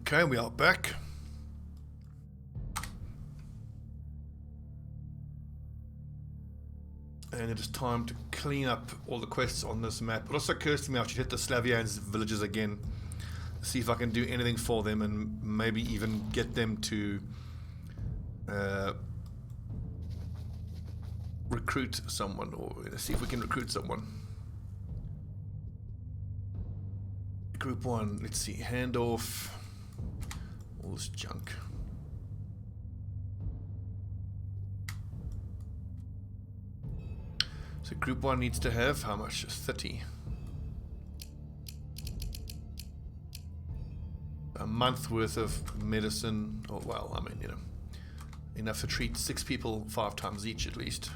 Okay, we are back. And it is time to clean up all the quests on this map. It also occurs to me I should hit the Slavians villages again. See if I can do anything for them and maybe even get them to recruit someone, or see if we can recruit someone. Group 1, let's see, handoff, all this junk. So group 1 needs to have how much? 30. A month worth of medicine, or well, I mean, you know, enough to treat 6 people 5 times each at least.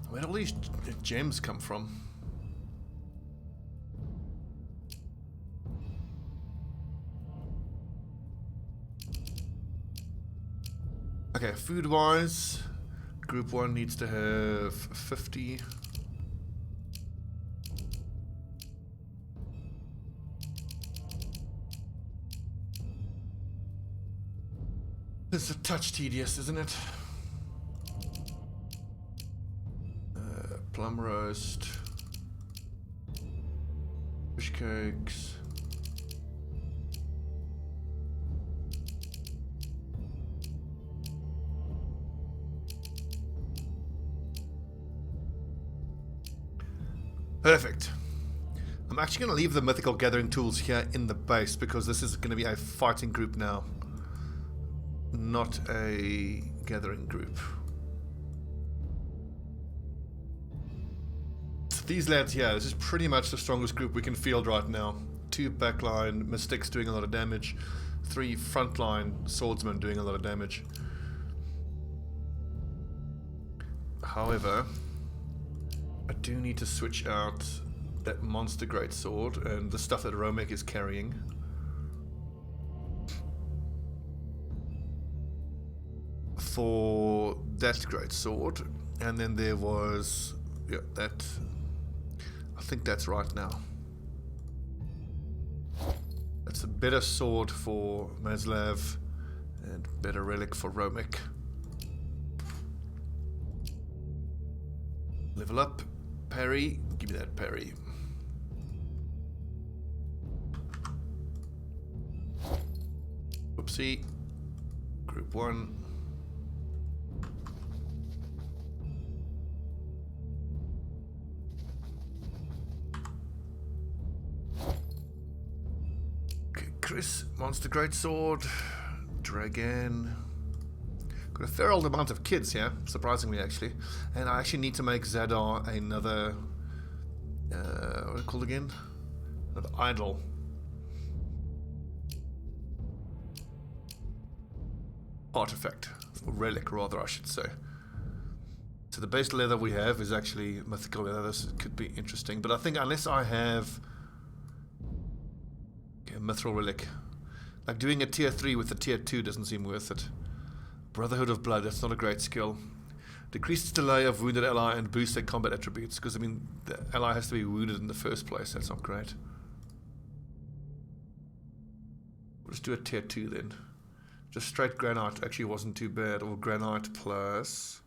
Where do all these gems come from? Okay, food-wise, group 1 needs to have 50. It's a touch tedious, isn't it? Plum roast, fish cakes. Perfect. I'm actually going to leave the mythical gathering tools here in the base because this is going to be a fighting group now, not a gathering group. These lads here, this is pretty much the strongest group we can field right now. 2 backline mystics doing a lot of damage, 3 frontline swordsmen doing a lot of damage. However, I do need to switch out that monster greatsword and the stuff that Romek is carrying. For that greatsword, and then there was, yeah, that. I think that's right now. That's a better sword for Maslav and better relic for Romek. Level up, parry, give me that parry. Whoopsie, group 1. Chris, Monster Greatsword, Dragon. Got a fair old amount of kids here, surprisingly actually. And I actually need to make Zadar another, what is it called again? Another idol. Artifact, or relic rather I should say. So the base leather we have is actually mythical leather. This could be interesting, but I think unless I have mithril relic, like doing a tier 3 with a tier 2 doesn't seem worth it. Brotherhood of Blood, that's not a great skill. Decreases delay of wounded ally and boosts their combat attributes, because I mean the ally has to be wounded in the first place. That's not great. We'll just do a tier 2 then. Just straight granite actually wasn't too bad, or granite plus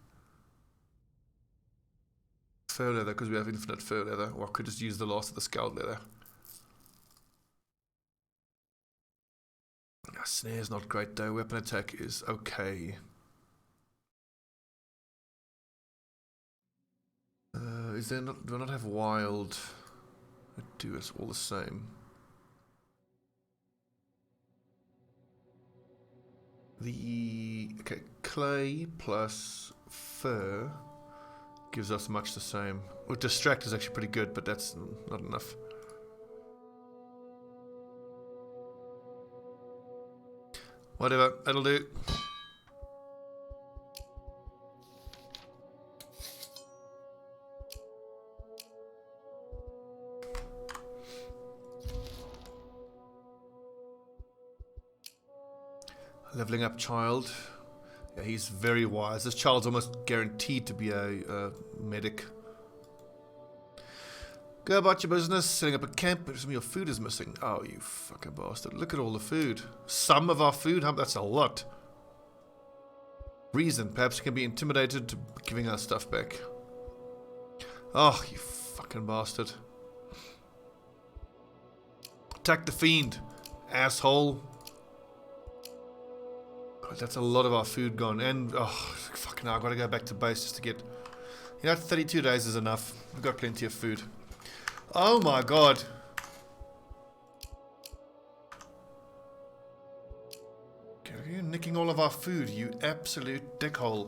fur leather, because we have infinite fur leather, or I could just use the last of the scald leather. Snare's not great though, weapon attack is okay. Is there not, do I not have wild? I do, it's all the same. Okay, clay plus fur gives us much the same. Well, distract is actually pretty good, but that's not enough. Whatever, that'll do. Leveling up child. Yeah, he's very wise. This child's almost guaranteed to be a medic. Go about your business, setting up a camp, but some of your food is missing. Oh, you fucking bastard. Look at all the food. Some of our food? That's a lot. Reason. Perhaps you can be intimidated to giving our stuff back. Oh, you fucking bastard. Attack the fiend, asshole. God, that's a lot of our food gone. And, oh, fucking hell, I've got to go back to base just to get... You know, 32 days is enough. We've got plenty of food. Oh my god. Okay, you're nicking all of our food, you absolute dickhole.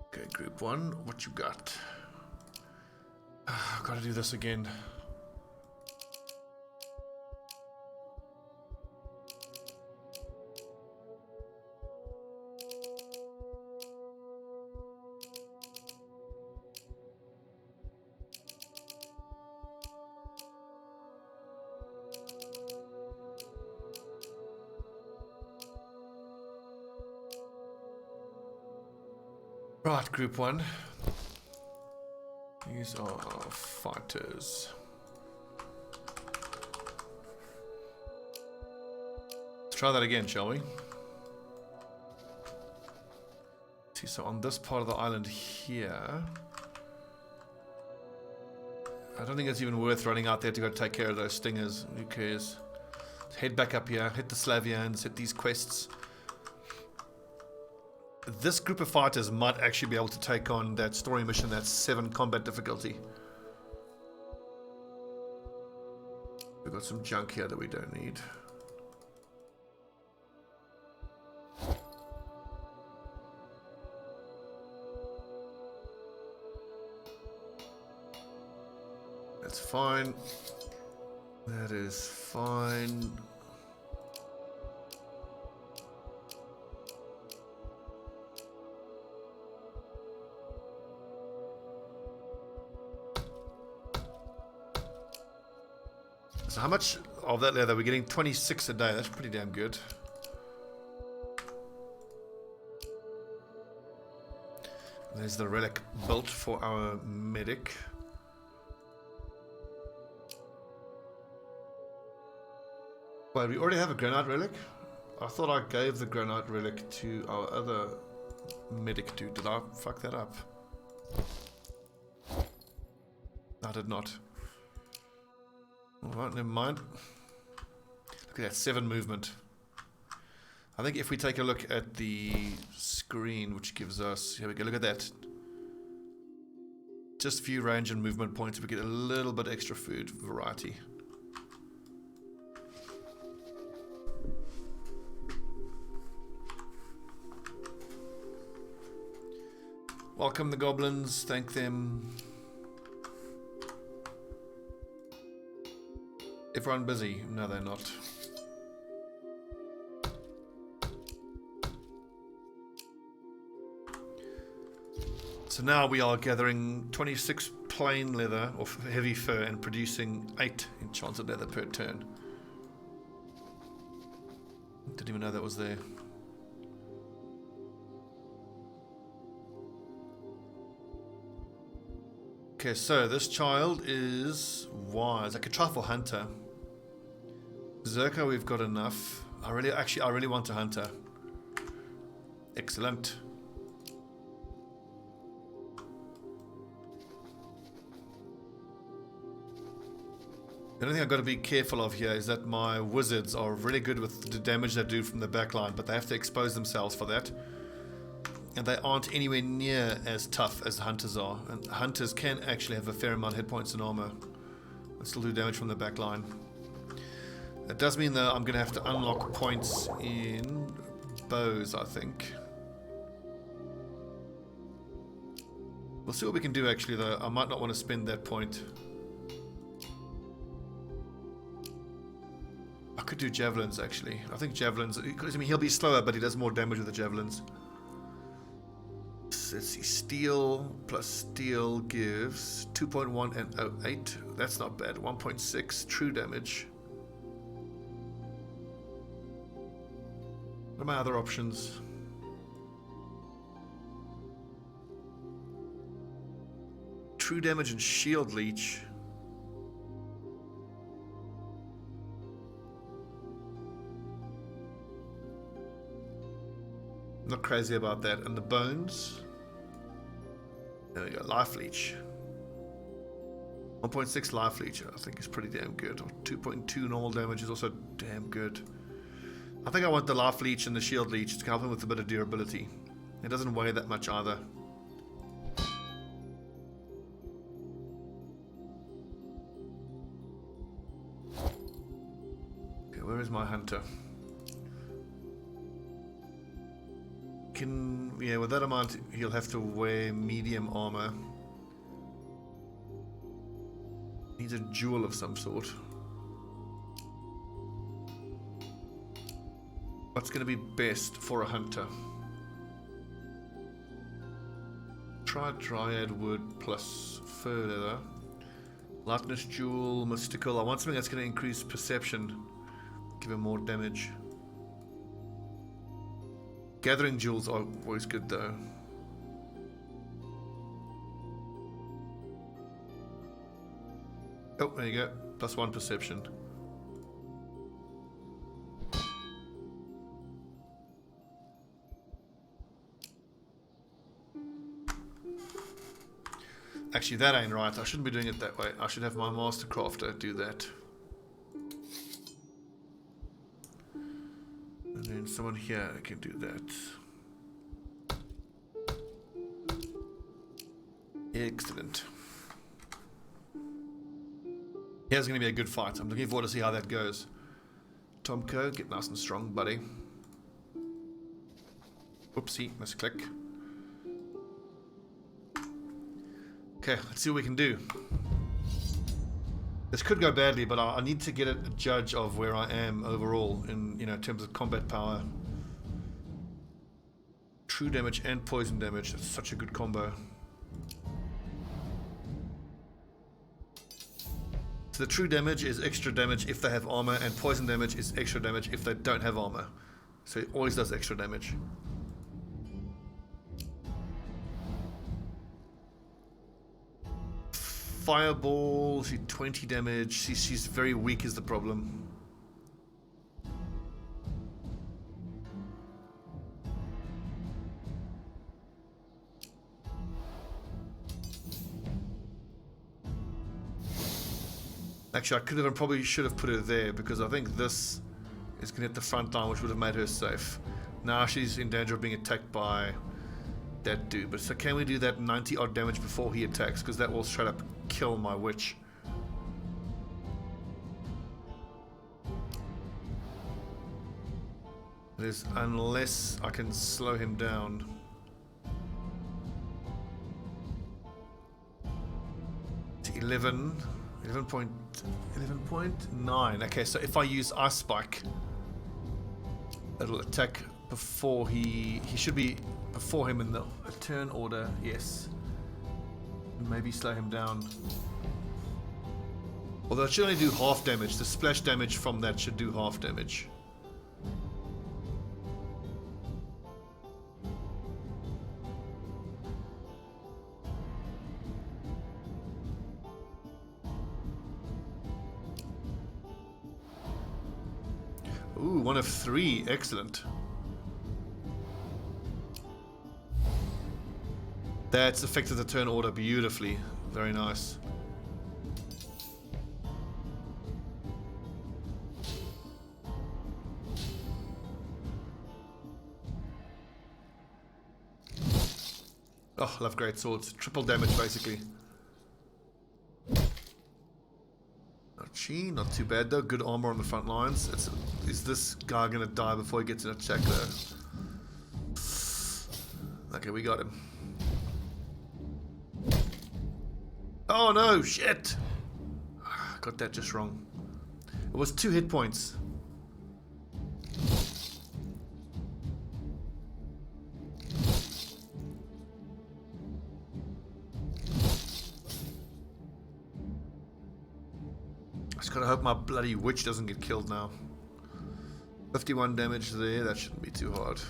Okay, group 1, what you got? I've got to do this again. Right, group 1. These are fighters. Let's try that again, shall we? See, so on this part of the island here, I don't think it's even worth running out there to go take care of those stingers. Who cares? Let's head back up here, hit the Slavians, hit these quests. This group of fighters might actually be able to take on that story mission that's 7 combat difficulty. We've got some junk here that we don't need. That's fine. That is fine. So how much of that leather? We're getting 26 a day. That's pretty damn good. There's the relic built for our medic. Wait, we already have a granite relic? I thought I gave the granite relic to our other medic dude. Did I fuck that up? I did not. Alright, never mind. Look at that, 7 movement. I think if we take a look at the screen, which gives us... Here we go, look at that. Just a few range and movement points, we get a little bit extra food variety. Welcome the goblins, thank them. Everyone busy? No, they're not. So now we are gathering 26 plain leather or heavy fur and producing 8 enchanted leather per turn. Didn't even know that was there. Okay, so this child is wise. I could try for hunter. Berserker, we've got enough. I really want a hunter. Excellent. The only thing I've got to be careful of here is that my wizards are really good with the damage they do from the backline, but they have to expose themselves for that. And they aren't anywhere near as tough as the hunters are. And hunters can actually have a fair amount of hit points and armor and still do damage from the backline. That does mean that I'm going to have to unlock points in bows, I think. We'll see what we can do actually though. I might not want to spend that point. I could do javelins actually. I think javelins, because I mean he'll be slower but he does more damage with the javelins. Let's see, steel plus steel gives 2.1 and 8. That's not bad. 1.6 true damage. What are my other options? True damage and shield leech. Not crazy about that. And the bones. There we go. Life leech. 1.6 life leech I think is pretty damn good. 2.2 normal damage is also damn good. I think I want the life leech and the shield leech to help him with a bit of durability. It doesn't weigh that much either. Okay, where is my hunter? Yeah, with that amount he'll have to wear medium armor. Needs a jewel of some sort. What's going to be best for a hunter? Try dryad wood plus fur leather. Lightness jewel, mystical. I want something that's going to increase perception. Give him more damage. Gathering jewels are always good though. Oh, there you go. +1 perception. Actually, that ain't right. I shouldn't be doing it that way. I should have my master crafter do that. And then someone here can do that. Excellent. Here's going to be a good fight. I'm looking forward to see how that goes. Tomko, get nice and strong, buddy. Whoopsie, misclick. Okay, let's see what we can do. This could go badly, but I need to get a judge of where I am overall in terms of combat power. True damage and poison damage. That's such a good combo. So the true damage is extra damage if they have armor, and poison damage is extra damage if they don't have armor. So it always does extra damage. Fireball, she 20 damage. She's very weak is the problem. Actually, I could have probably should have put her there because I think this is going to hit the front line, which would have made her safe. Now she's in danger of being attacked by that dude. But so can we do that 90 odd damage before he attacks? Because that will straight up kill my witch. It is, unless I can slow him down. To 11.9. Okay, so if I use Ice Spike, it'll attack before he should be before him in the turn order. Yes. Maybe slow him down. Although it should only do half damage. The splash damage from that should do half damage. Ooh, 1 of 3. Excellent. That's affected the turn order beautifully. Very nice. Oh, love great swords. Triple damage basically. Not too bad though. Good armor on the front lines. Is this guy gonna die before he gets an attack though? Okay, we got him. Oh no, shit! Got that just wrong. It was 2 hit points. I just gotta hope my bloody witch doesn't get killed now. 51 damage there, that shouldn't be too hard.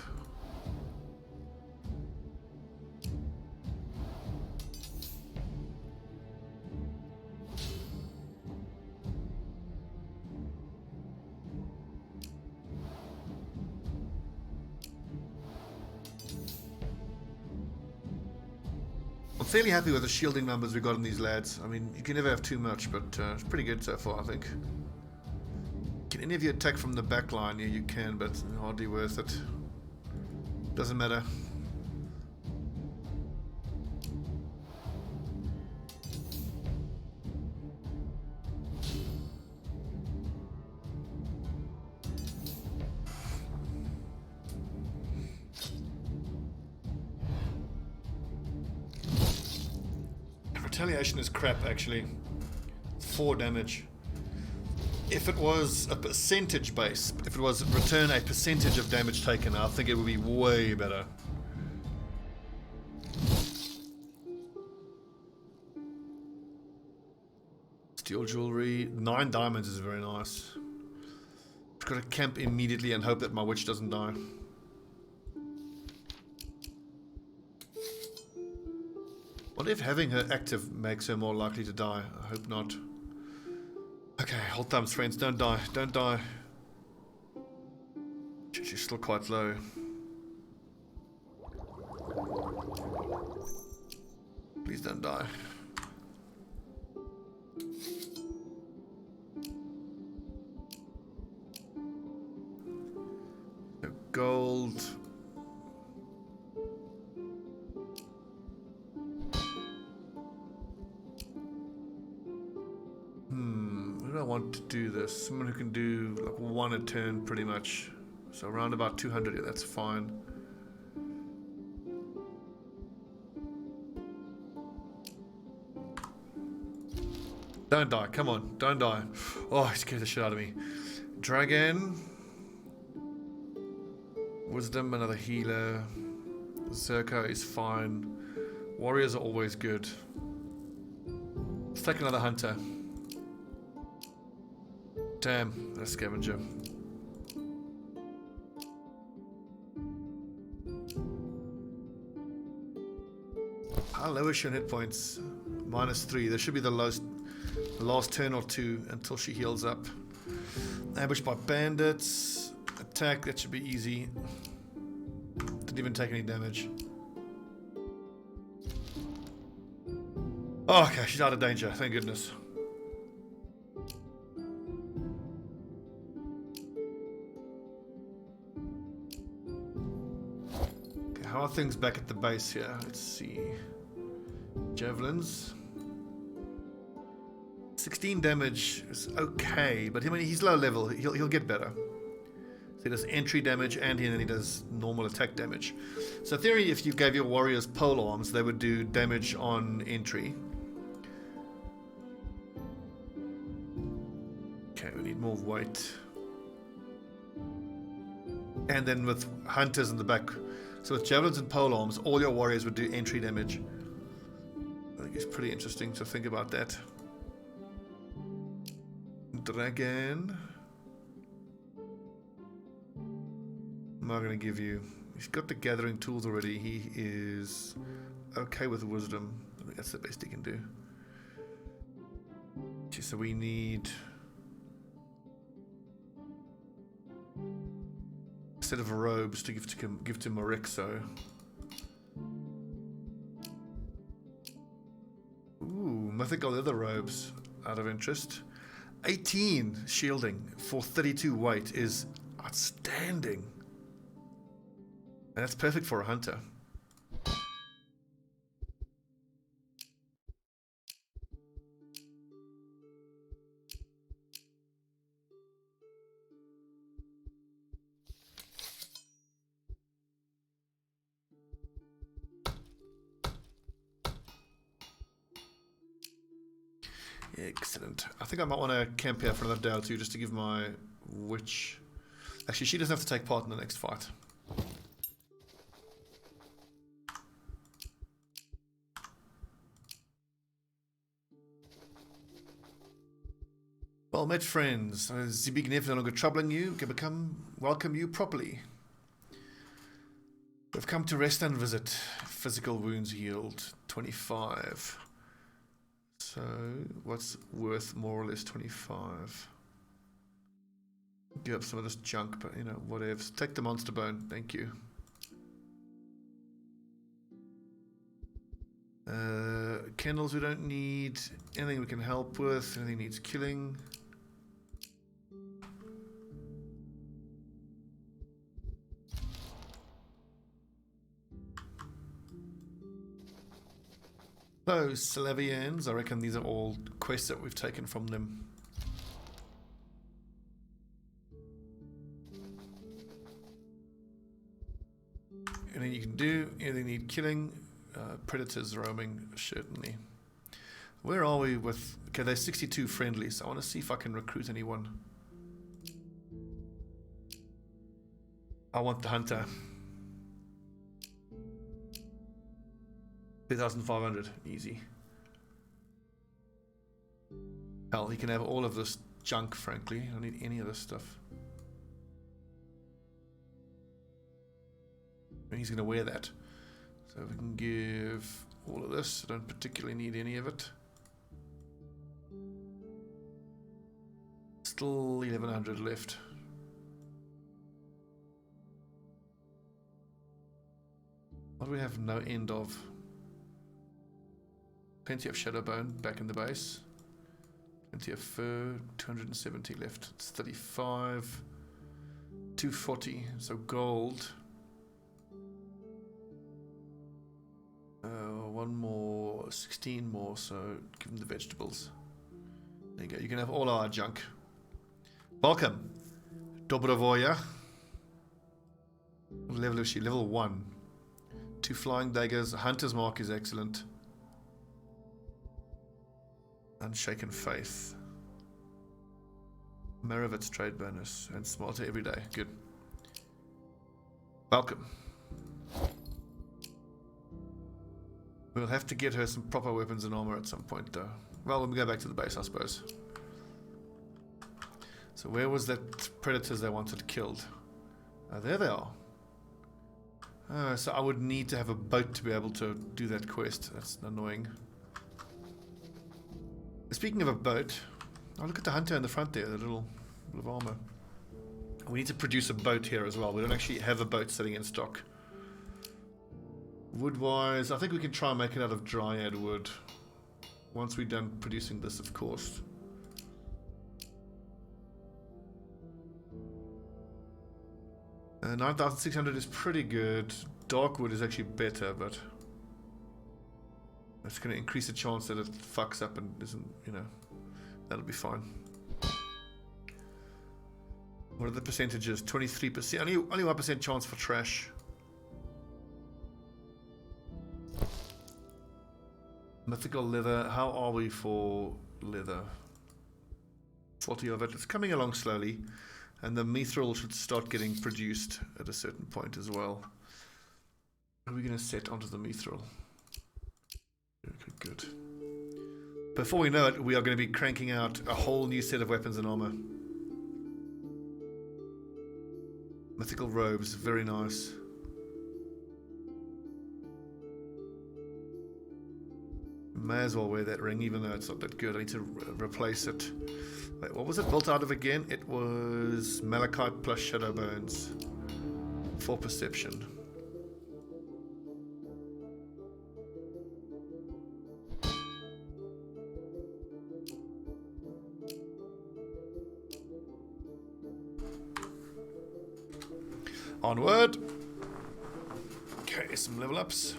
I'm fairly happy with the shielding numbers we got in these lads. I mean, you can never have too much, but it's pretty good so far, I think. Can any of you attack from the back line? Yeah, you can, but hardly worth it. Doesn't matter. Retaliation is crap, actually. 4 damage. If it was a percentage base, if it was return a percentage of damage taken, I think it would be way better. Steel jewelry. 9 diamonds is very nice. Just gotta camp immediately and hope that my witch doesn't die. What if having her active makes her more likely to die? I hope not. Okay, hold thumbs, friends. Don't die. Don't die. She's still quite low. Please don't die. No gold. I want to do this. Someone who can do like 1 a turn pretty much. So around about 200, yeah, that's fine. Don't die, come on, don't die. Oh, he scared the shit out of me. Dragon. Wisdom, another healer. Zerka is fine. Warriors are always good. Let's take another hunter. Damn, that's scavenger. How low is she on hit points? -3. There should be the last turn or 2 until she heals up. Ambushed by bandits. Attack, that should be easy. Didn't even take any damage. Oh, okay, she's out of danger, thank goodness. How are things back at the base here? Let's see. Javelins. 16 damage is okay, but I mean, he's low level. He'll get better. So he does entry damage and then he does normal attack damage. So in theory, if you gave your warriors pole arms, they would do damage on entry. Okay, we need more weight. And then with hunters in the back. So with javelins and polearms, all your warriors would do entry damage. I think it's pretty interesting to think about that. Dragon. What am I going to give you? He's got the gathering tools already. He is okay with wisdom. I think that's the best he can do. Okay, so we need a set of robes to give to Morixo. Ooh, mythical leather robes out of interest. 18 shielding for 32 weight is outstanding. And that's perfect for a hunter. Excellent. I think I might want to camp here for another day or two just to give my witch... Actually, she doesn't have to take part in the next fight. Well met, friends. The big no longer troubling you, can welcome you properly. We've come to rest and visit. Physical wounds healed, 25. So, what's worth more or less 25? Give up some of this junk, but you know, whatever. Take the monster bone, thank you. Kennels we don't need. Anything we can help with. Anything needs killing. So, Slavians, I reckon these are all quests that we've taken from them. Anything you can do, anything need killing, predators roaming, certainly. Where are we with... Okay, there's 62 friendlies. I want to see if I can recruit anyone. I want the hunter. 3,500, easy. Hell, he can have all of this junk, frankly. I don't need any of this stuff. And he's going to wear that. So we can give all of this. I don't particularly need any of it. Still 1,100 left. What do we have no end of? Plenty of Shadowbone back in the base. Plenty of fur, 270 left. It's 35. 240, so gold. One more, 16 more, so give them the vegetables. There you go, you can have all our junk. Welcome. Dobrovoya. What level is she? Level 1. 2 flying daggers. Hunter's mark is excellent. Unshaken faith. Maravit's trade bonus. And smarter every day. Good. Welcome. We'll have to get her some proper weapons and armor at some point though. Well, when we go back to the base, I suppose. So where was that predators they wanted killed? There they are. So I would need to have a boat to be able to do that quest. That's annoying. Speaking of a boat, oh, look at the hunter in the front there, the little bit of armor. We need to produce a boat here as well. We don't actually have a boat sitting in stock. Wood-wise, I think we can try and make it out of dryad wood. Once we're done producing this, of course. 9,600 is pretty good. Dark wood is actually better, but it's going to increase the chance that it fucks up and isn't, you know, that'll be fine. What are the percentages? 23%. Only 1% chance for trash. Mythical leather. How are we for leather? 40 of it. It's coming along slowly. And the mithril should start getting produced at a certain point as well. What are we going to set onto the mithril? Okay, good. Before we know it, we are going to be cranking out a whole new set of weapons and armor. Mythical robes, very nice. May as well wear that ring, even though it's not that good. I need to replace it. Wait, what was it built out of again? It was malachite plus shadow bones for perception. Onward. Okay, some level ups.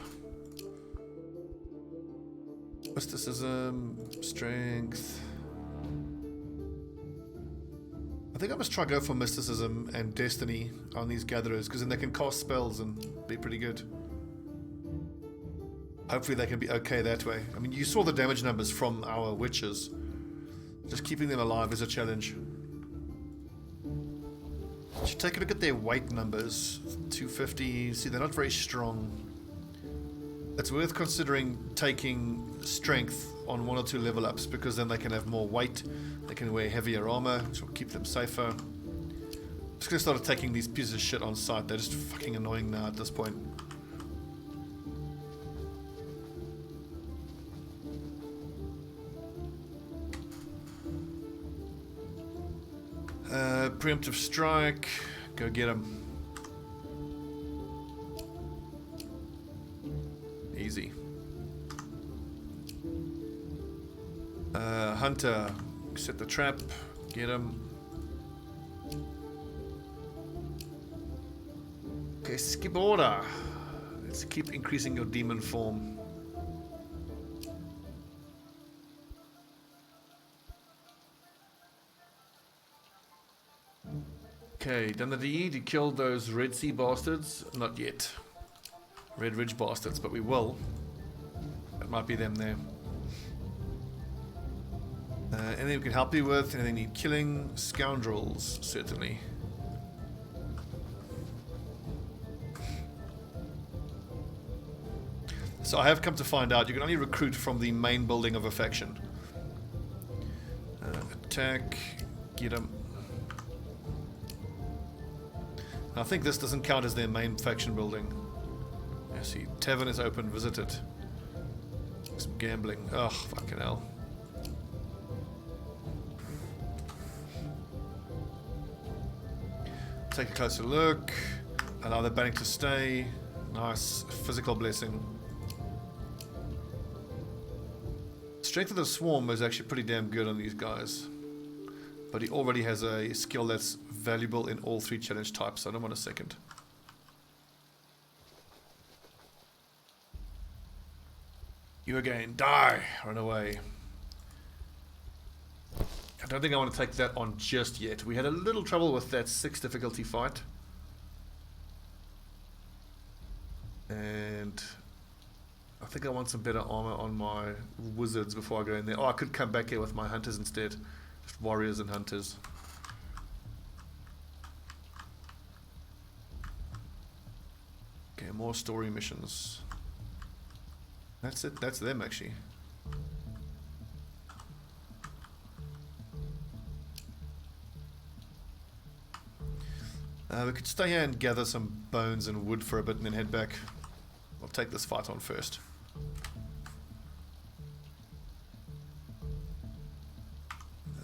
Mysticism, strength. I think I must try go for mysticism and destiny on these gatherers, because then they can cast spells and be pretty good. Hopefully they can be okay that way. I mean, you saw the damage numbers from our witches. Just keeping them alive is a challenge. Should take a look at their weight numbers. 250. See, they're not very strong. It's worth considering taking strength on 1 or 2 level ups, because then they can have more weight, they can wear heavier armor, which will keep them safer. Just gonna start taking these pieces of shit on site. They're just fucking annoying now at this point. Preemptive strike. Go get him. Easy. Hunter. Set the trap. Get him. Okay, skip order. Let's keep increasing your demon form. Okay, done the deed. You killed those Red Sea bastards. Not yet. Red Ridge bastards, but we will. That might be them there. Anything we can help you with? Anything need killing? Scoundrels, certainly. So I have come to find out you can only recruit from the main building of a faction. Attack. Get them. I think this doesn't count as their main faction building. I see. Tavern is open. Visit it. Some gambling. Ugh, fucking hell. Take a closer look. Allow the banning to stay. Nice. Physical blessing. Strength of the Swarm is actually pretty damn good on these guys. But he already has a skill that's valuable in all 3 challenge types, so I don't want a second. You again. Die! Run away. I don't think I want to take that on just yet. We had a little trouble with that 6 difficulty fight. And I think I want some better armor on my wizards before I go in there. Oh, I could come back here with my hunters instead. Just warriors and hunters. Okay, more story missions. That's it. That's them, actually. We could stay here and gather some bones and wood for a bit and then head back. I'll take this fight on first.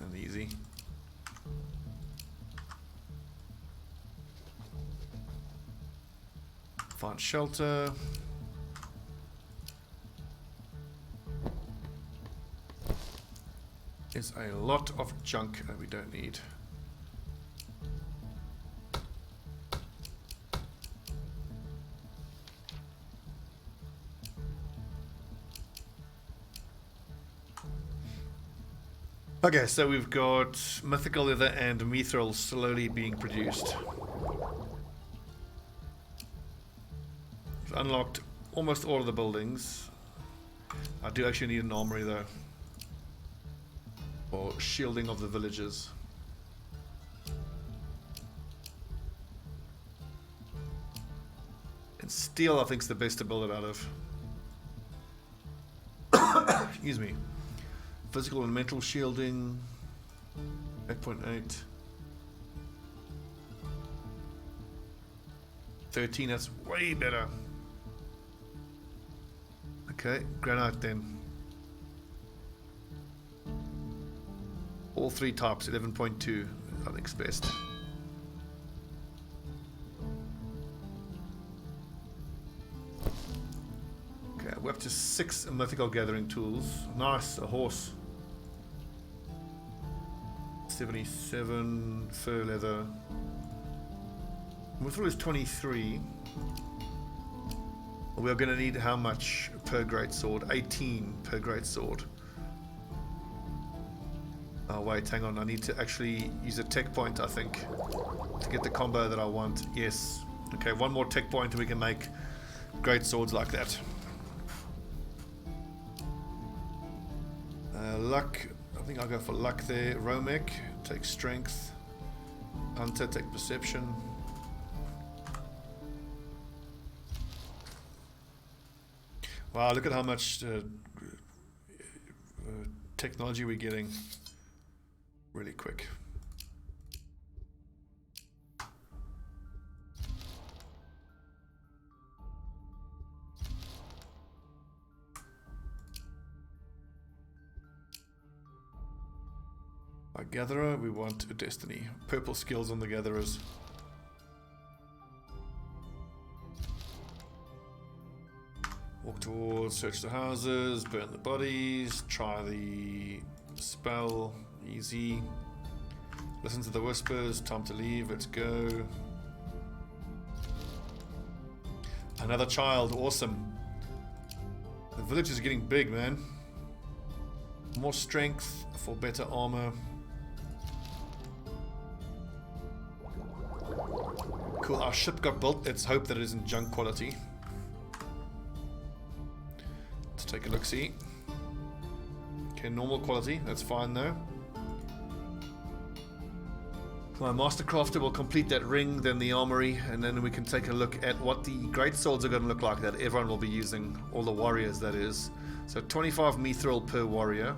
And easy. Find shelter. There's a lot of junk that we don't need. Okay, so we've got mythical leather and mithril slowly being produced. We've unlocked almost all of the buildings. I do actually need an armory though. Or shielding of the villages. And steel I think is the best to build it out of. Excuse me. Physical and mental shielding 8.8 13, that's way better. Okay, granite then. All 3 types, 11.2 I think is best. Okay, we're up to 6 mythical gathering tools. Nice, a horse. 77 fur leather. Mithril is 23. We're going to need how much per great sword? 18 per great sword. Oh wait, hang on. I need to actually use a tech point, I think, to get the combo that I want. Yes. Okay, 1 more tech point and we can make great swords like that. Luck. I think I'll go for luck there. Romek, take strength. Hunter, take perception. Wow, look at how much technology we're getting really quick. Our gatherer, we want a destiny. Purple skills on the gatherers. Walk towards, search the houses, burn the bodies, try the spell, easy. Listen to the whispers, time to leave, let's go. Another child, awesome. The village is getting big, man. More strength for better armor. Cool, our ship got built. Let's hope that it isn't junk quality. Let's take a look-see. Okay, normal quality. That's fine though. My master crafter will complete that ring, then the armory, and then we can take a look at what the great swords are going to look like that everyone will be using. All the warriors, that is. So 25 mithril per warrior.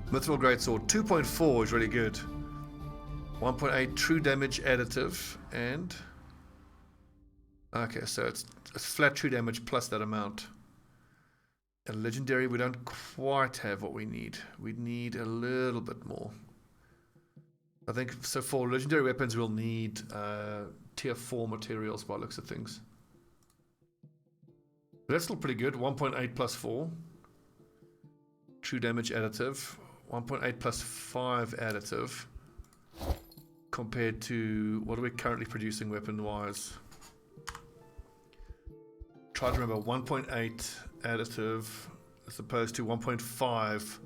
Mithril Greatsword, 2.4 is really good. 1.8 true damage additive, and... okay, so it's flat true damage plus that amount. And legendary, we don't quite have what we need. We need a little bit more. I think, so for legendary weapons we'll need tier 4 materials by looks of things. But that's still pretty good, 1.8 plus 4. True damage additive. 1.8 plus 5 additive compared to what are we currently producing weapon wise. Try to remember 1.8 additive as opposed to 1.5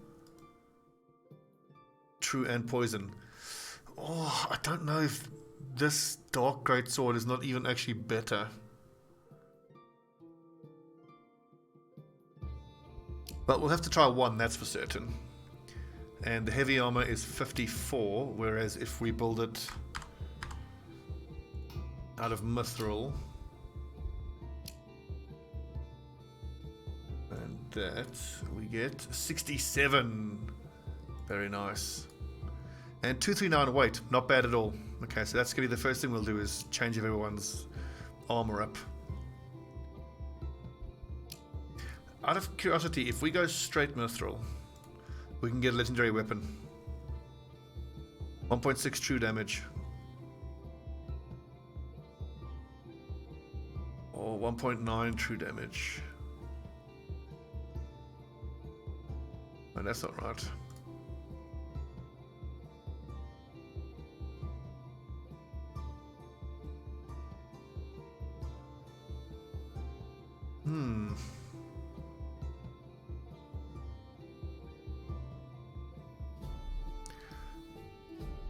true and poison. Oh, I don't know if this dark greatsword is not even actually better. But we'll have to try one, that's for certain. And the heavy armor is 54, whereas if we build it out of mithril, and that, we get 67. Very nice. And 239 weight, not bad at all. Okay, so that's going to be the first thing we'll do, is change everyone's armor up. Out of curiosity, if we go straight mithril, we can get a legendary weapon. 1.6 true damage. Or 1.9 true damage. No, that's not right.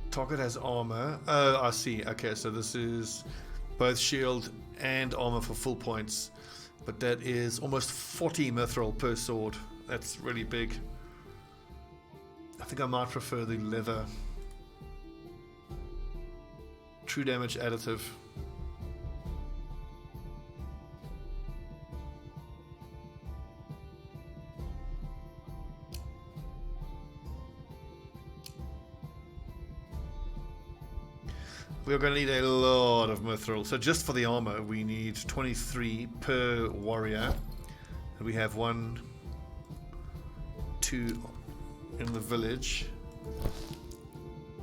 Target has armor. Oh, I see. Okay, so this is both shield and armor for full points. But that is almost 40 mithril per sword. That's really big. I think I might prefer the leather. True damage additive. We're going to need a lot of mithril. So just for the armor, we need 23 per warrior. And we have 1, 2 in the village.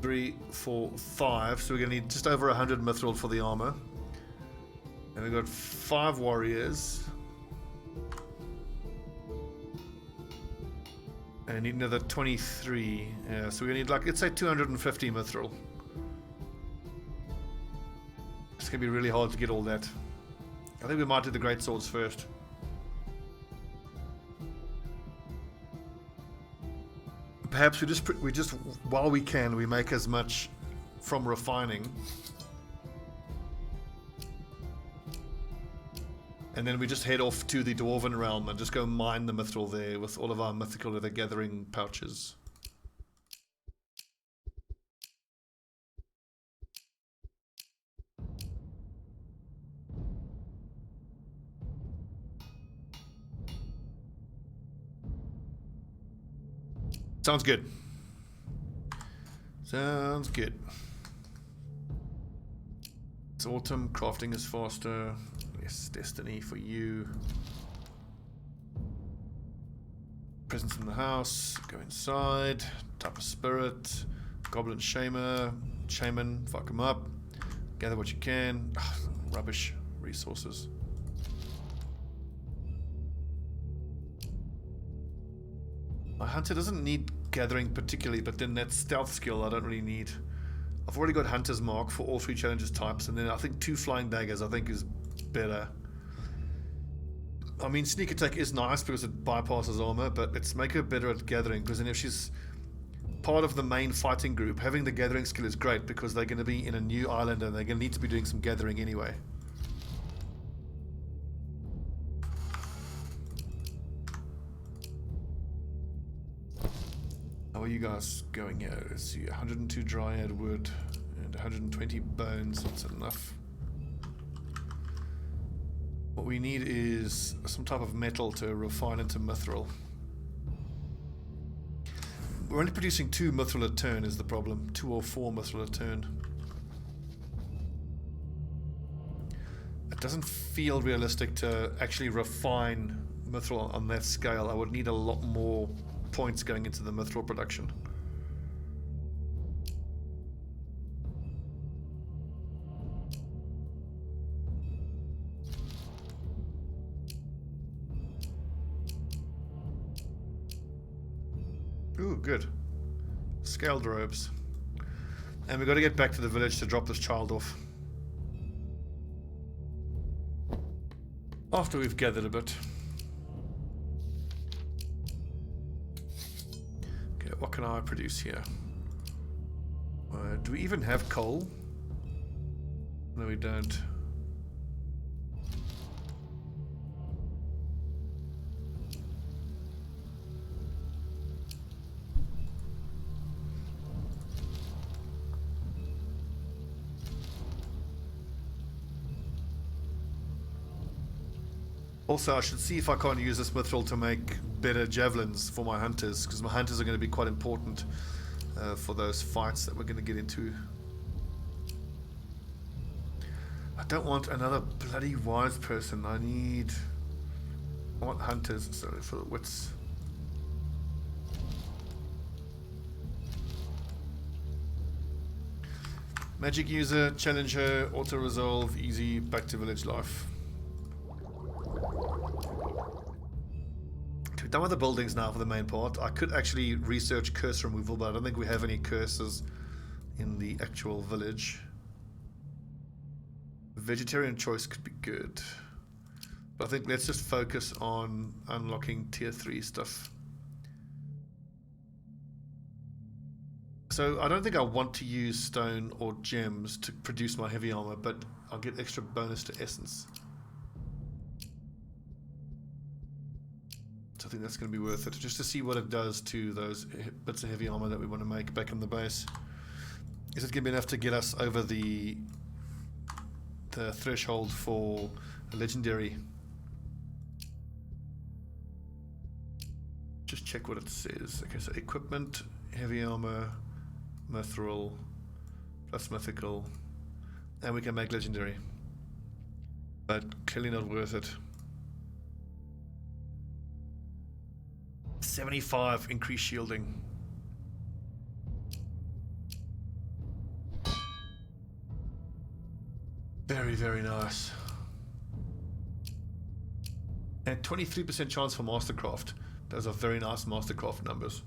3, 4, 5. So we're going to need just over 100 mithril for the armor. And we've got 5 warriors. And I need another 23. Yeah, so we're going to need, like, let's say 250 mithril. It's going to be really hard to get all that. I think we might do the great swords first. Perhaps we just while we can, we make as much from refining. And then we just head off to the Dwarven realm and just go mine the mithril there with all of our mythical leather gathering pouches. Sounds good. Sounds good. It's autumn, crafting is faster. Yes, destiny for you. Presence in the house, go inside. Type of spirit, goblin shaman, fuck him up. Gather what you can. Ugh, rubbish resources. My hunter doesn't need gathering particularly, but then that stealth skill I don't really need. I've already got hunter's mark for all 3 challenges types, and then I think 2 flying daggers I think is better. I mean, sneak attack is nice because it bypasses armor, but let's make her better at gathering, because then if she's part of the main fighting group, having the gathering skill is great because they're going to be in a new island and they're going to need to be doing some gathering anyway. How are you guys going here? Let's see, 102 dryad wood and 120 bones. That's enough. What we need is some type of metal to refine into mithril. We're only producing 2 mithril a turn is the problem. 2 or 4 mithril a turn. It doesn't feel realistic to actually refine mithril on that scale. I would need a lot more points going into the mithril production. Ooh, good. Scaled robes. And we've got to get back to the village to drop this child off. After we've gathered a bit. Okay, what can I produce here? Do we even have coal? No, we don't. Also, I should see if I can't use this mithril to make better javelins for my hunters, because my hunters are going to be quite important for those fights that we're going to get into. I don't want another bloody wise person. I want hunters, sorry, for the wits. Magic user, challenger, auto resolve, easy, back to village life. We're done with the buildings now for the main part. I could actually research curse removal, but I don't think we have any curses in the actual village. Vegetarian choice could be good, but I think let's just focus on unlocking tier 3 stuff. So I don't think I want to use stone or gems to produce my heavy armor, but I'll get extra bonus to essence. I think that's going to be worth it, just to see what it does to those bits of heavy armor that we want to make back in the base. Is it going to be enough to get us over the threshold for a legendary? Just check what it says. Okay, so equipment, heavy armor, mithril, plus mythical, and we can make legendary. But clearly not worth it. 75 increased shielding. Very, very nice. And 23% chance for Mastercraft. Those are very nice Mastercraft numbers.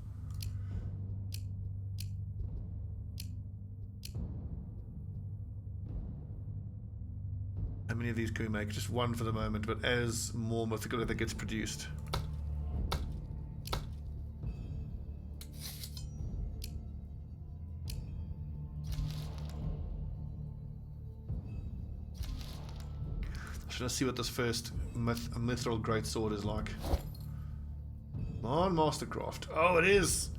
How many of these can we make? Just 1 for the moment, but as more mythical leather gets produced. Let's see what this first mithril greatsword is like. Come on, Mastercraft. Oh, it is!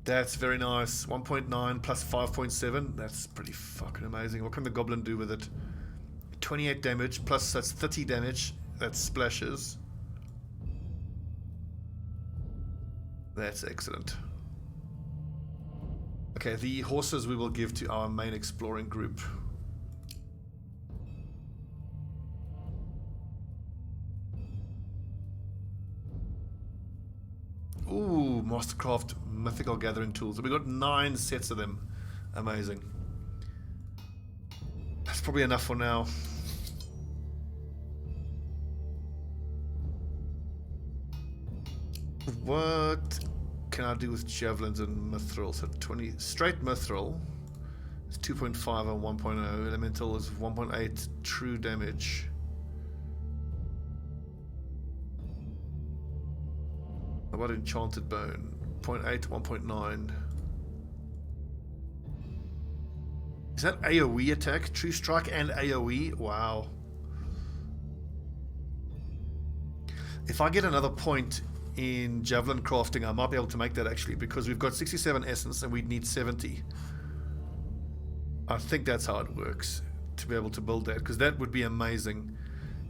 That's very nice. 1.9 plus 5.7. That's pretty fucking amazing. What can the goblin do with it? 28 damage, plus that's 30 damage. That splashes. That's excellent. Okay, the horses we will give to our main exploring group. Ooh, Mastercraft mythical gathering tools. We got 9 sets of them. Amazing. That's probably enough for now. What can I do with javelins and mithril? So 20 straight mithril is 2.5 and 1.0. Elemental is 1.8 true damage. How about enchanted bone? 0.8 to 1.9. Is that AoE attack? True strike and AoE? Wow. If I get another point in javelin crafting, I might be able to make that actually, because we've got 67 essence and we need 70. I think that's how it works to be able to build that, because that would be amazing.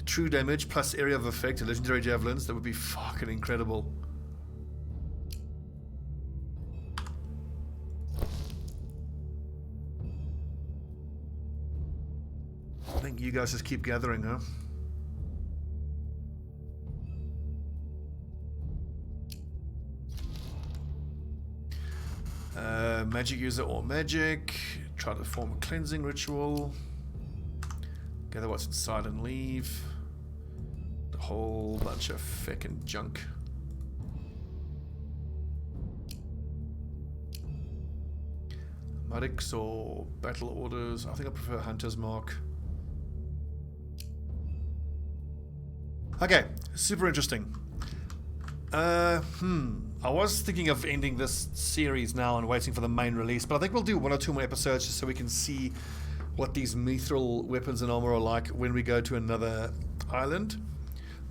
True damage plus area of effect, legendary javelins, that would be fucking incredible. I think you guys just keep gathering, huh? Magic user or magic. Try to form a cleansing ritual. Gather what's inside and leave. A whole bunch of feckin' junk. Medics or battle orders. I think I prefer Hunter's Mark. Okay, super interesting. I was thinking of ending this series now and waiting for the main release, but I think we'll do 1 or 2 more episodes just so we can see what these mithril weapons and armor are like when we go to another island.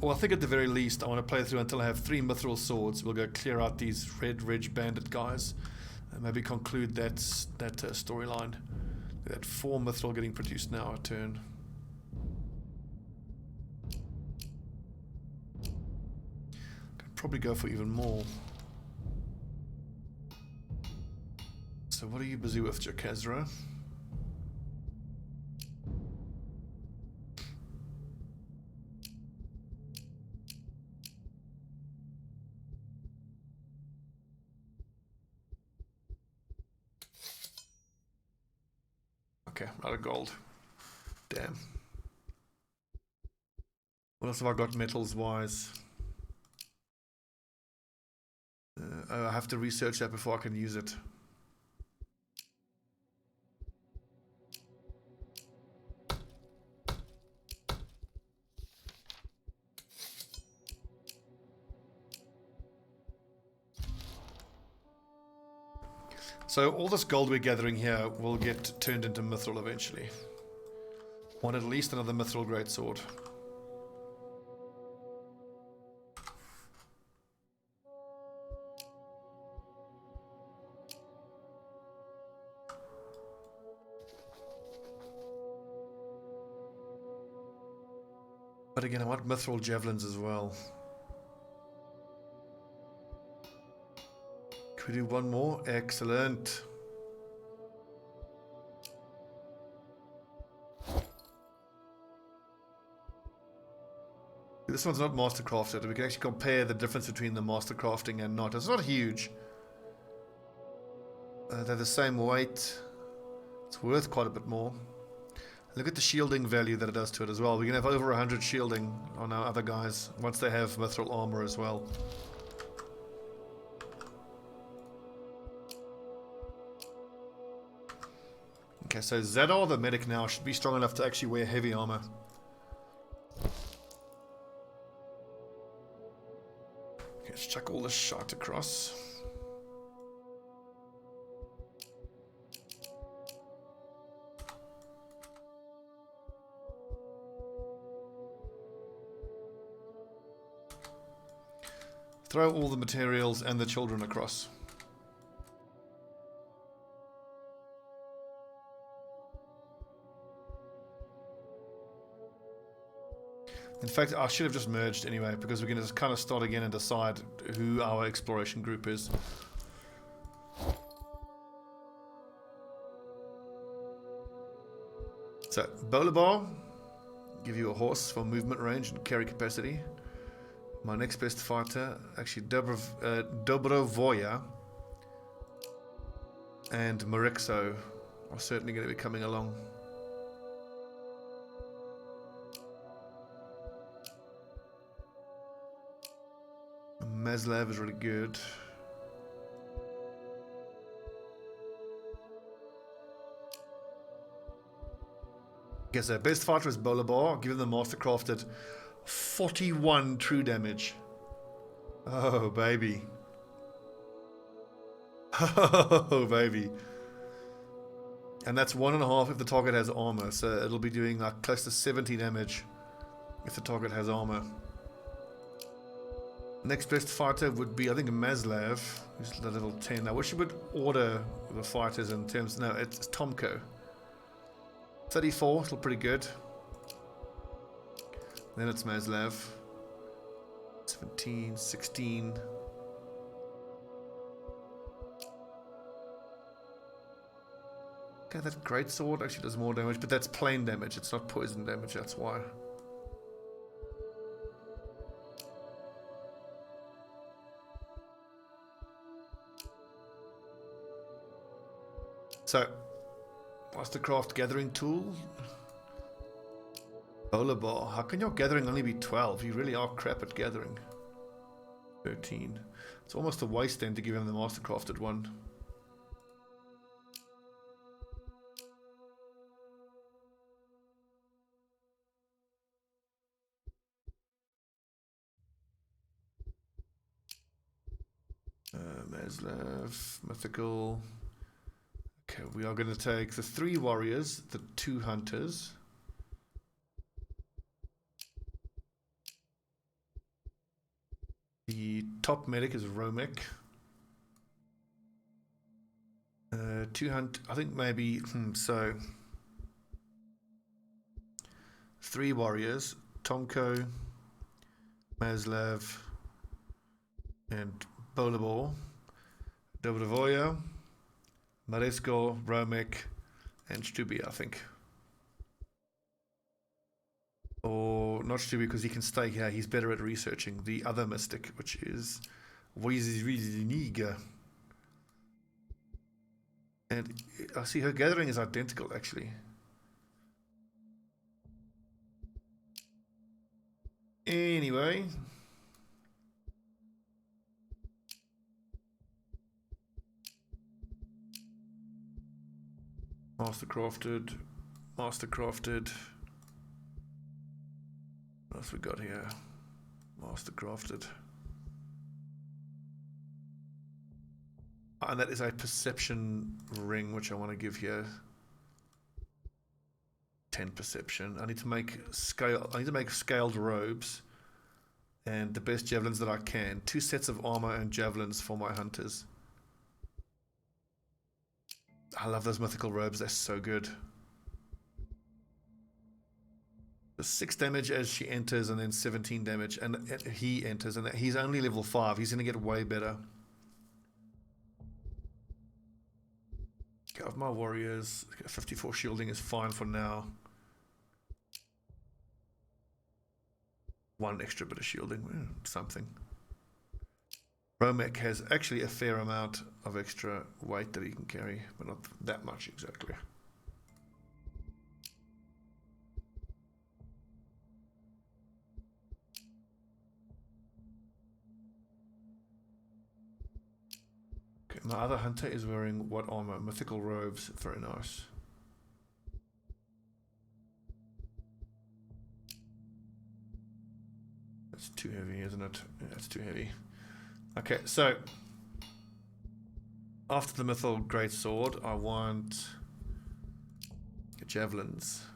Or I think at the very least I want to play through until I have 3 mithril swords. We'll go clear out these Red Ridge Bandit guys and maybe conclude that storyline. That 4 mithril getting produced now a turn. Could probably go for even more. So what are you busy with, Jakazra? Okay, out of gold. Damn. What else have I got metals wise? I have to research that before I can use it. So all this gold we're gathering here will get turned into mithril eventually. Want at least another mithril greatsword. But again, I want mithril javelins as well. Can we do one more? Excellent. This one's not mastercrafted. We can actually compare the difference between the mastercrafting and not. It's not huge. They're the same weight. It's worth quite a bit more. Look at the shielding value that it does to it as well. We can have over 100 shielding on our other guys once they have mithril armor as well. Okay, so Zadar, the medic now, should be strong enough to actually wear heavy armor. Okay, let's chuck all this shot across. Throw all the materials and the children across. In fact, I should have just merged anyway, because we can just kind of start again and decide who our exploration group is. So, Bolivar, give you a horse for movement range and carry capacity. My next best fighter, actually Dobrovoya and Marixo are certainly going to be coming along. Maslav is really good. Okay, so best fighter is Bolivar. Give him the mastercrafted 41 true damage. Oh, baby. Oh, baby. And that's 1.5 if the target has armor. So it'll be doing like close to 70 damage if the target has armor. Next best fighter would be, I think, Maslav, who's level 10. I wish you would order the fighters in terms. No, it's Tomko. 34, still pretty good. Then it's Maslav. 17, 16. Okay, that great sword actually does more damage, but that's plain damage. It's not poison damage, that's why. So, Mastercraft gathering tool. Bolivar. How can your gathering only be 12? You really are crap at gathering. 13. It's almost a waste then to give him the Mastercrafted one. Maslav, mythical. Okay, we are going to take the 3 warriors, the 2 hunters. The top medic is Romek. 2 hunt, I think maybe, so 3 warriors, Tomko, Maslav, and Bolivar, Dobrovoya, Maresko, Romek, and Stobbie, I think. Or not Stobbie because he can stay here. He's better at researching. The other mystic, which is Wizniga. And I see her gathering is identical, actually. Anyway. Mastercrafted. Mastercrafted. What else we got here? Mastercrafted. And that is a perception ring, which I want to give here 10 perception. I need to make scaled robes and the best javelins that I can. 2 sets of armor and javelins for my hunters. I love those mythical robes, they're so good. 6 damage as she enters and then 17 damage and he enters, and he's only level 5. He's going to get way better. Okay, of my warriors, 54 shielding is fine for now. 1 extra bit of shielding, something. Romek has actually a fair amount of extra weight that he can carry, but not that much exactly. Okay, my other hunter is wearing what armor? Mythical robes, very nice. That's too heavy, isn't it? Yeah, that's too heavy. Okay, so after the mythical great sword, I want javelins.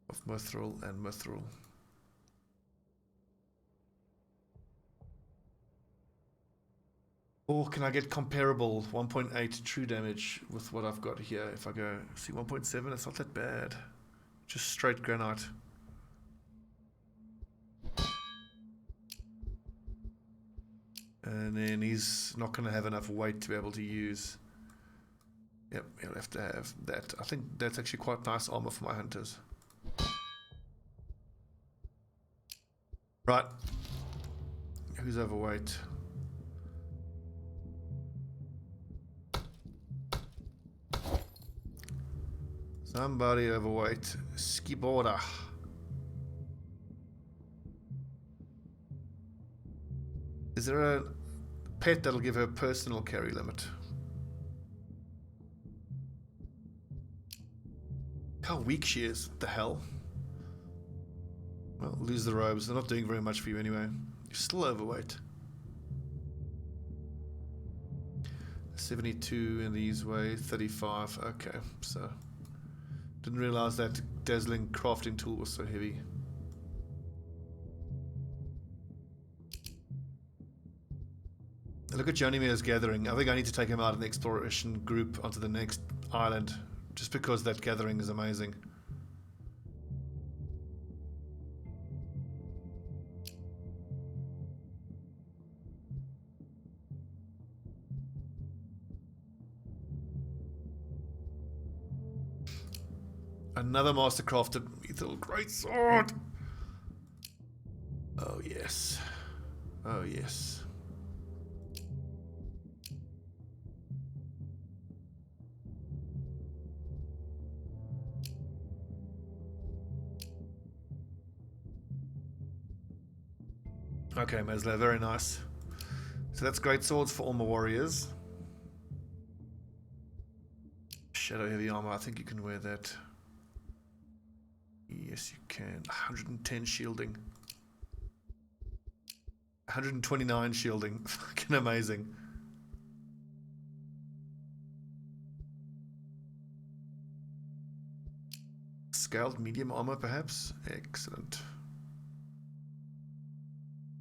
Of mithril and mithril. Or can I get comparable 1.8 true damage with what I've got here? If I go, see 1.7, it's not that bad. Just straight granite. And then he's not going to have enough weight to be able to use Yep, you'll have to have that. I think that's actually quite nice armor for my hunters. Right. Who's overweight? Somebody overweight. Ski border. Is there a pet that'll give her personal carry limit? How weak she is. What the hell? Well, lose the robes. They're not doing very much for you anyway. You're still overweight. 72 in these way, 35. Okay, so didn't realize that dazzling crafting tool was so heavy. Look at Jonimir's gathering. I think I need to take him out in the exploration group onto the next island, just because that gathering is amazing. Another mastercrafted lethal greatsword. Oh yes. Oh yes. Okay, Mesler, very nice. So that's great swords for all my warriors. Shadow heavy armor, I think you can wear that. Yes, you can. 110 shielding. 129 shielding. Fucking amazing. Scaled medium armor, perhaps? Excellent.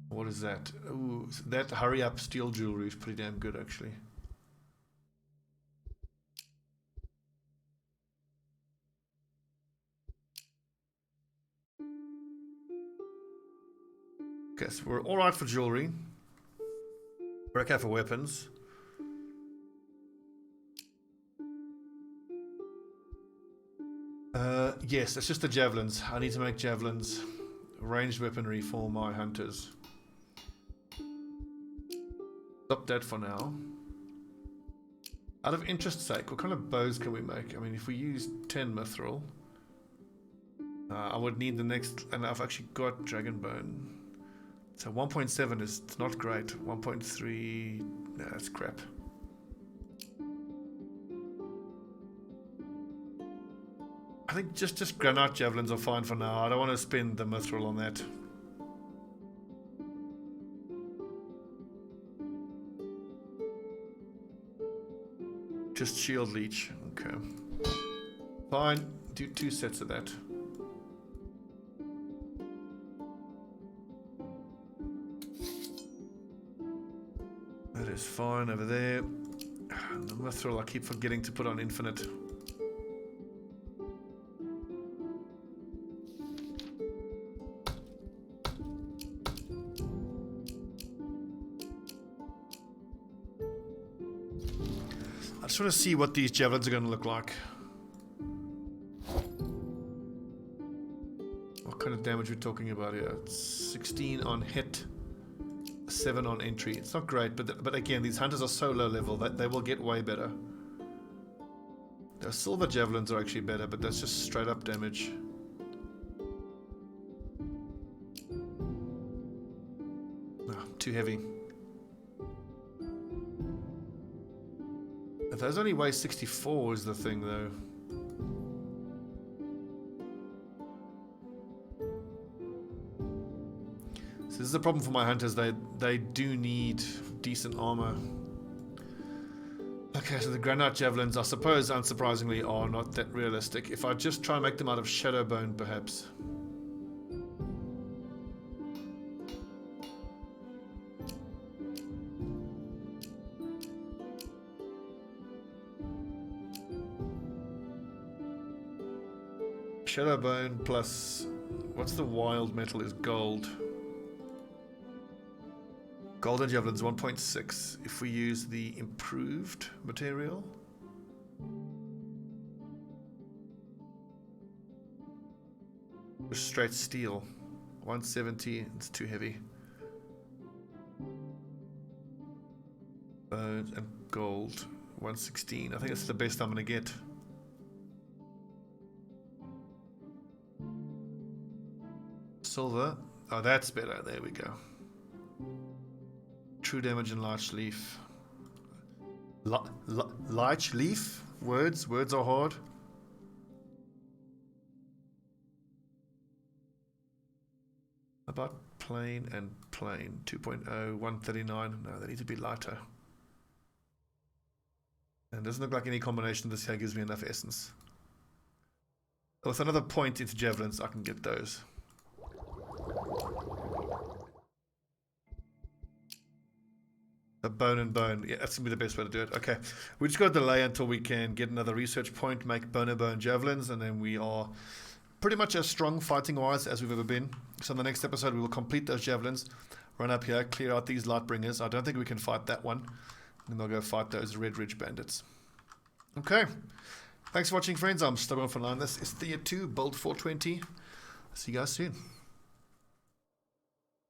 What is that? Ooh, that hurry up steel jewelry is pretty damn good, actually. Okay, so we're alright for jewelry. We're okay for weapons. Yes, it's just the javelins. I need to make javelins. Ranged weaponry for my hunters. Stop that for now. Out of interest's sake, what kind of bows can we make? I mean, if we use 10 mithril, I would need the next, and I've actually got dragon bone. So 1.7 is not great. 1.3, nah, that's crap. I think just granite javelins are fine for now. I don't want to spend the mithril on that. Just shield leech. Okay. Fine. Do 2 sets of that. That is fine over there. The mithril I keep forgetting to put on infinite. I just want to see what these javelins are going to look like. What kind of damage we're talking about here? It's 16 on hit, 7 on entry. It's not great, but again, these hunters are so low level that they will get way better. The silver javelins are actually better, but that's just straight up damage. No, too heavy. If those only weigh 64 is the thing, though. So this is a problem for my hunters. They do need decent armor. Okay, so the granite javelins, I suppose, unsurprisingly, are not that realistic. If I just try and make them out of shadow bone, perhaps. Shadow bone plus, what's the wild metal is gold. Golden javelins 1.6. If we use the improved material, Just straight steel. 170, it's too heavy. Bones and gold. 116. I think it's the best I'm gonna get. Silver. Oh, that's better. There we go. True damage and large leaf. Large leaf? Words are hard. About plain and plain. 2.0, 139. No, they need to be lighter. And it doesn't look like any combination of this here gives me enough essence. With another point into javelins, I can get those. A bone and bone. Yeah, that's going to be the best way to do it. Okay. We just got to delay until we can get another research point, make bone and bone javelins, and then we are pretty much as strong fighting-wise as we've ever been. So in the next episode, we will complete those javelins, run up here, clear out these Lightbringers. I don't think we can fight that one. And then we'll go fight those Red Ridge bandits. Okay. Thanks for watching, friends. I'm Stobbie for 9. This is Thea 2, Build 420. See you guys soon.